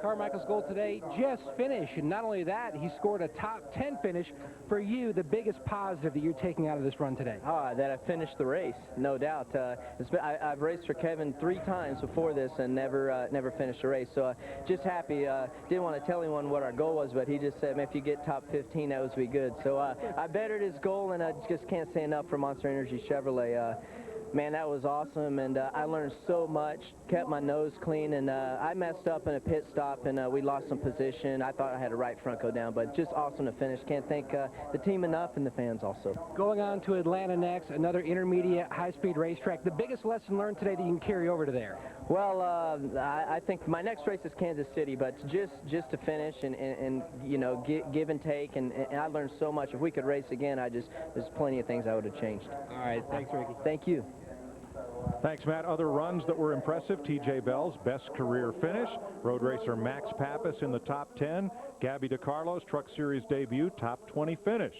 Carmichael's goal today, just finish. And not only that, he scored a top 10 finish. For you, the biggest positive that you're taking out of this run today? That I finished the race, no doubt. I've raced for Kevin 3 times before this and never finished a race. So just happy. Didn't want to tell anyone what our goal was, but he just said, man, if you get top 15, that would be good. So I bettered his goal, and I just can't say enough for Monster Energy Chevrolet. Man, that was awesome, and I learned so much, kept my nose clean, and I messed up in a pit stop, and we lost some position. I thought I had a right front go down, but just awesome to finish. Can't thank the team enough and the fans also. Going on to Atlanta next, another intermediate high-speed racetrack. The biggest lesson learned today that you can carry over to there? Well, I think my next race is Kansas City, but just to finish and you know, give and take, and I learned so much. If we could race again, there's plenty of things I would have changed. All right, thanks, Ricky. Thank you. Thanks, Matt. Other runs that were impressive: T.J. Bell's best career finish, road racer Max Pappas in the top 10, Gabby DeCarlo's Truck Series debut, top 20 finish.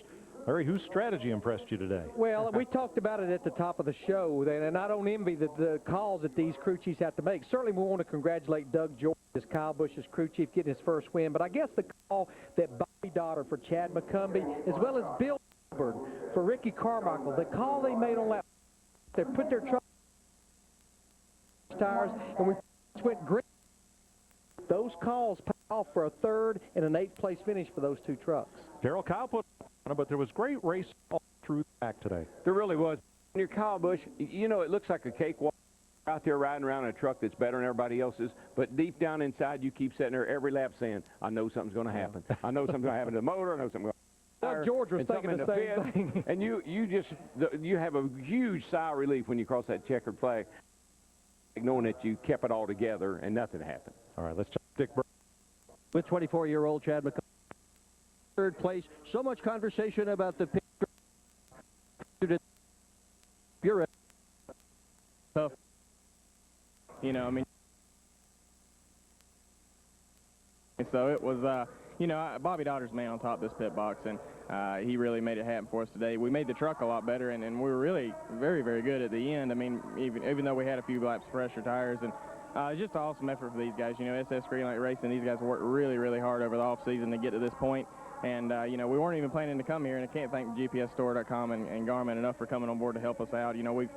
Larry, whose strategy impressed you today? Well, we talked about it at the top of the show, and I don't envy the calls that these crew chiefs have to make. Certainly we want to congratulate Doug George as Kyle Busch's crew chief getting his first win, but I guess the call that Bobby Dotter for Chad McCumbee, as well as Bill Hubbard for Ricky Carmichael, the call they made on that, they put their truck tires, and we went green. Those calls paid off for a 3rd and an 8th place finish for those 2 trucks. Darrell Kyle put on it, but there was great race all through the back today. There really was. When you're Kyle Busch, you know, it looks like a cakewalk out there riding around in a truck that's better than everybody else's, but deep down inside you keep sitting there every lap saying, I know something's going to happen. I know something's going to happen to the motor. I know something's going to Doug George was thinking the same thing. And you have a huge sigh of relief when you cross that checkered flag, knowing that you kept it all together and nothing happened. All right, let's check Dick Burke. With 24-year-old Chad McCumbee, 3rd place. So much conversation about the picture. You're tough. You know, I mean, and so it was, you know, Bobby Dotter's man on top of this pit box, and he really made it happen for us today. We made the truck a lot better, and we were really very, very good at the end. I mean, even though we had a few laps fresher tires, and just an awesome effort for these guys. You know, SS Greenlight Racing, these guys worked really, really hard over the off-season to get to this point. And, you know, we weren't even planning to come here, and I can't thank GPSstore.com and Garmin enough for coming on board to help us out. You know, we've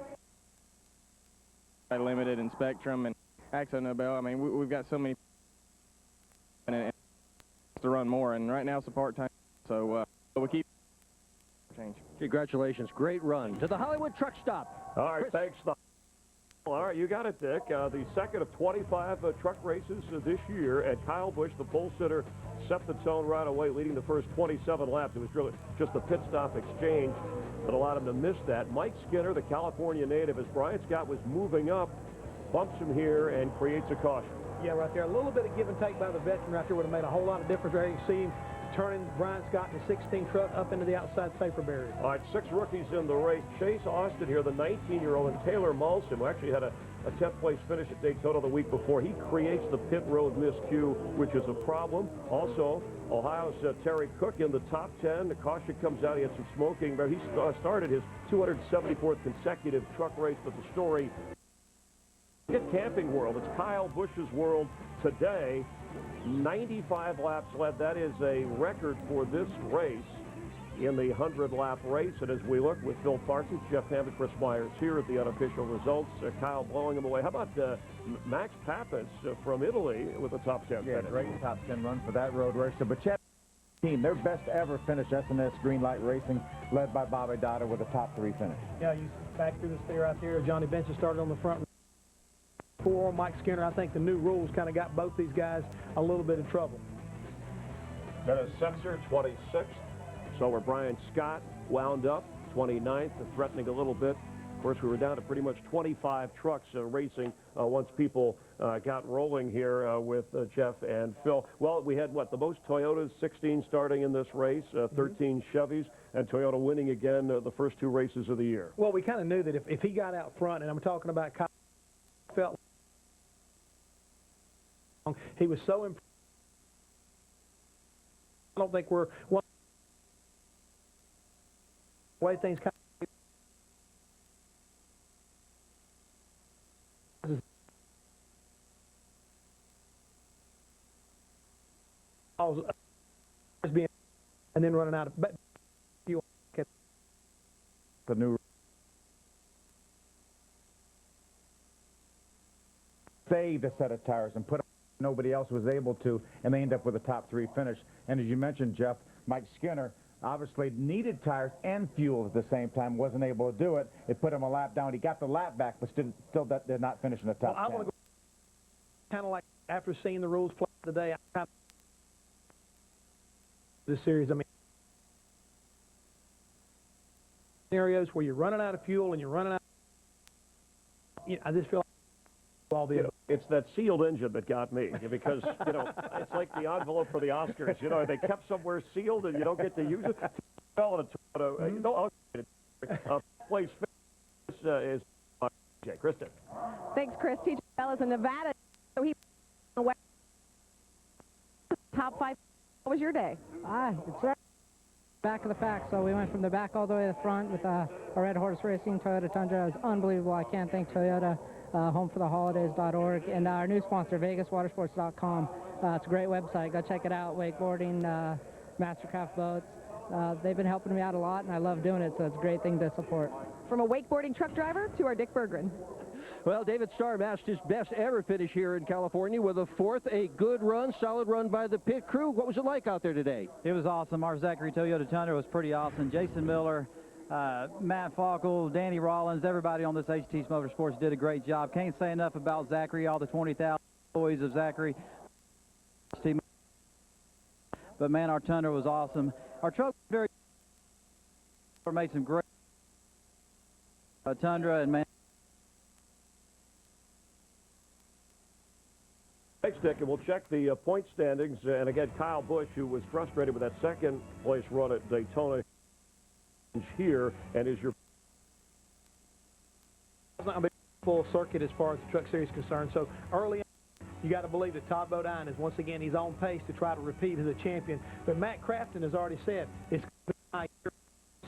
Limited and Spectrum and Axo Nobel. I mean, we've got so many and to run more, and right now it's a part-time, so we keep change. Congratulations. Great run to the Hollywood Truck Stop. All right, thanks. All right, you got it, Dick. The second of 25 truck races this year, and Kyle Busch, the pole sitter, set the tone right away, leading the first 27 laps. It was really just the pit stop exchange that allowed him to miss that. Mike Skinner, the California native, as Brian Scott was moving up, bumps him here and creates a caution. Yeah, right there. A little bit of give and take by the veteran right there would have made a whole lot of difference there. You can see him turning Brian Scott in the 16 truck up into the outside paper barrier. All right, 6 rookies in the race. Chase Austin here, the 19-year-old, and Taylor Molson, who actually had a 10th place finish at Daytona the week before. He creates the pit road miscue, which is a problem. Also, Ohio's Terry Cook in the top 10. The caution comes out. He had some smoking, but he started his 274th consecutive truck race. But the story, Camping World, it's Kyle Busch's world today. 95 laps led. That is a record for this race in the 100-lap race. And as we look with Phil Parsons, Jeff Hammond, Chris Myers here at the unofficial results, Kyle blowing him away. How about Max Pappas from Italy with a top 10 Yeah, finish? great top 10 run for that road racer. But Chad team, their best ever finish, SNS Greenlight Racing, led by Bobby Dotter with a top 3 finish. Yeah, you back through this there right there. Johnny Benson started on the front. For Mike Skinner, I think the new rules kind of got both these guys a little bit of trouble. That is Setzer, 26th. So where Brian Scott wound up, 29th, threatening a little bit. Of course, we were down to pretty much 25 trucks racing once people got rolling here with Jeff and Phil. Well, we had, what, the most Toyotas, 16 starting in this race, 13 Chevys, and Toyota winning again the first 2 races of the year. Well, we kind of knew that if he got out front, and I'm talking about Kyle, felt he was so impressed. I don't think we're one way things kind of being and then running out of fuel. The new saved a set of tires and put nobody else was able to, and they end up with a top 3 finish. And as you mentioned, Jeff, Mike Skinner obviously needed tires and fuel at the same time, wasn't able to do it. It put him a lap down. He got the lap back, but still did not finish in the top 10. I want to go kind of like after seeing the rules play today. I kind of this series. I mean, scenarios where you're running out of fuel and you're running out. I just feel like all the. It's that sealed engine that got me, because, it's like the envelope for the Oscars. They kept somewhere sealed and you don't get to use it. Place is Kristen. Thanks, Chris. TJ Bell is in Nevada, so he top 5. What was your day? It's right back of the pack, so we went from the back all the way to the front with a Red Horse Racing Toyota Tundra. It was unbelievable. I can't thank Toyota. Homefortheholidays.org, and our new sponsor, VegasWatersports.com. It's a great website. Go check it out. Wakeboarding, Mastercraft boats. They've been helping me out a lot, and I love doing it, so it's a great thing to support. From a wakeboarding truck driver to our Dick Berggren. Well, David Starr matched his best ever finish here in California with a 4th, a good run, solid run by the pit crew. What was it like out there today? It was awesome. Our Zachary Toyota Tundra was pretty awesome. Jason Miller, Matt Falkel, Danny Rollins, everybody on this HT's Motorsports did a great job. Can't say enough about Zachary, all the 20,000 employees of Zachary. But, man, our Tundra was awesome. Our truck was made some great Tundra, and, man. Thanks, Dick, and we'll check the point standings. And again, Kyle Busch, who was frustrated with that second-place run at Daytona, here, and is your full circuit as far as the Truck Series is concerned. So early on, you got to believe that Todd Bodine is once again he's on pace to try to repeat as a champion. But Matt Crafton has already said it's going to be my year.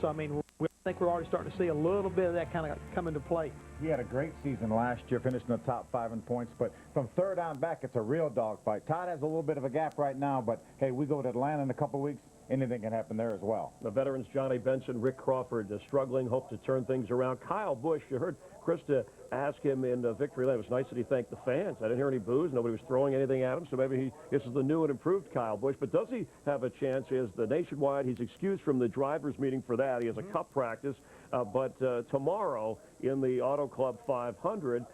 So I mean, I think we're already starting to see a little bit of that kind of come into play. He had a great season last year, finished in the top 5 in points, but from third on back, it's a real dogfight. Todd has a little bit of a gap right now, but hey, we go to Atlanta in a couple weeks. Anything can happen there as well. The veterans, Johnny Benson, Rick Crawford, struggling, hope to turn things around. Kyle Busch, you heard Krista ask him in Victory Lane. It was nice that he thanked the fans. I didn't hear any boos. Nobody was throwing anything at him, so maybe this is the new and improved Kyle Busch. But does he have a chance? Is the Nationwide? He's excused from the drivers' meeting for that. He has a cup practice. But tomorrow in the Auto Club 500,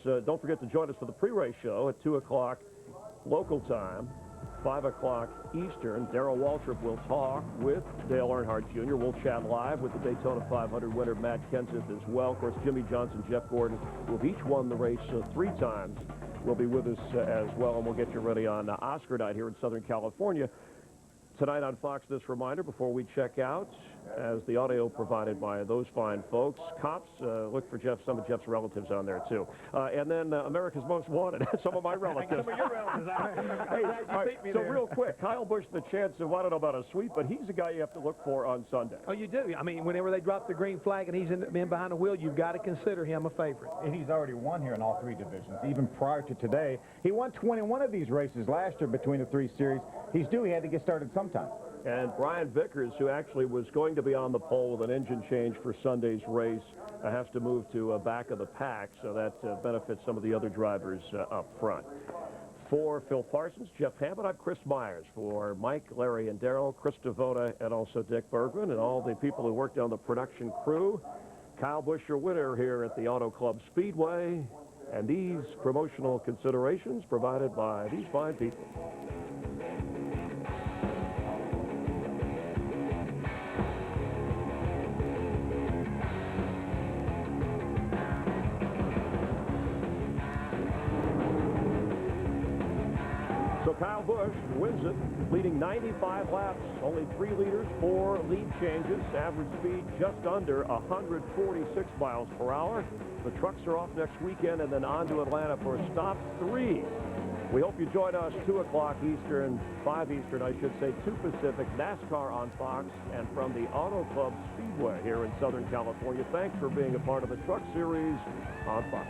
don't forget to join us for the pre-race show at 2 o'clock local time. 5 o'clock Eastern. Darrell Waltrip will talk with Dale Earnhardt Jr. We'll chat live with the Daytona 500 winner, Matt Kenseth, as well. Of course, Jimmy Johnson, Jeff Gordon, who have each won the race 3 times, will be with us as well, and we'll get you ready on Oscar night here in Southern California. Tonight on Fox, this reminder before we check out, as the audio provided by those fine folks. Cops, look for some of Jeff's relatives on there, too. And then America's Most Wanted, some of my relatives. Some of your relatives. So real quick, Kyle Busch, the chance of, I don't know about a sweep, but he's the guy you have to look for on Sunday. Oh, you do. I mean, whenever they drop the green flag and he's in behind the wheel, you've got to consider him a favorite. And he's already won here in all 3 divisions. Even prior to today, he won 21 of these races last year between the 3 series. He's due. He had to get started sometime. And Brian Vickers, who actually was going to be on the pole with an engine change for Sunday's race, has to move to back of the pack, so that benefits some of the other drivers up front. For Phil Parsons, Jeff Hammond, I'm Chris Myers. For Mike, Larry, and Darrell, Chris Devoda, and also Dick Berggren, and all the people who worked on the production crew, Kyle Busch, your winner here at the Auto Club Speedway, and these promotional considerations provided by these fine people. So Kyle Busch wins it, leading 95 laps, only 3 leaders, 4 lead changes, average speed just under 146 miles per hour. The trucks are off next weekend and then on to Atlanta for stop 3. We hope you join us 2 o'clock Eastern, 5 Eastern, I should say, 2 Pacific, NASCAR on Fox, and from the Auto Club Speedway here in Southern California. Thanks for being a part of the Truck Series on Fox.